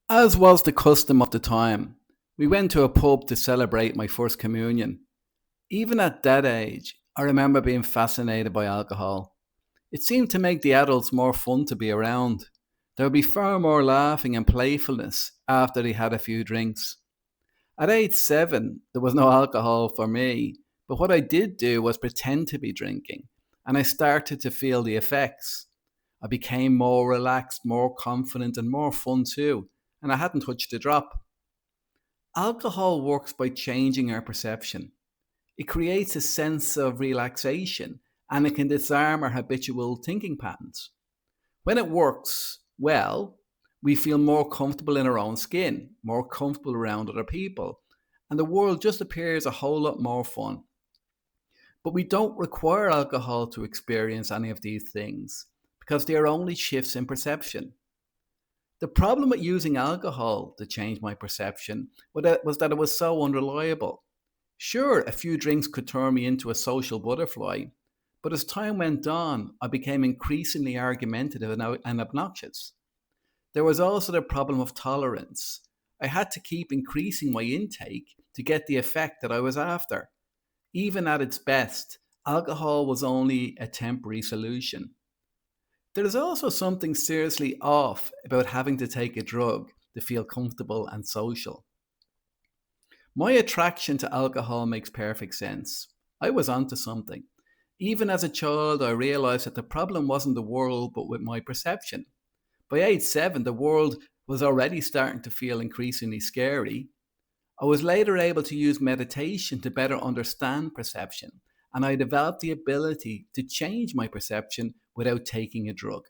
As was the custom of the time, we went to a pub to celebrate my first communion. Even at that age, I remember being fascinated by alcohol. It seemed to make the adults more fun to be around. There would be far more laughing and playfulness after they had a few drinks. At age 7, there was no alcohol for me, but what I did do was pretend to be drinking, and I started to feel the effects. I became more relaxed, more confident, and more fun too, and I hadn't touched a drop. Alcohol works by changing our perception. It creates a sense of relaxation and it can disarm our habitual thinking patterns. When it works well, we feel more comfortable in our own skin, more comfortable around other people, and the world just appears a whole lot more fun. But we don't require alcohol to experience any of these things because they are only shifts in perception. The problem with using alcohol to change my perception was that it was so unreliable. Sure, a few drinks could turn me into a social butterfly, but as time went on, I became increasingly argumentative and obnoxious. There was also the problem of tolerance. I had to keep increasing my intake to get the effect that I was after. Even at its best, alcohol was only a temporary solution. There is also something seriously off about having to take a drug to feel comfortable and social. My attraction to alcohol makes perfect sense. I was onto something. Even as a child, I realized that the problem wasn't the world, but with my perception. By age 7, the world was already starting to feel increasingly scary. I was later able to use meditation to better understand perception, and I developed the ability to change my perception without taking a drug.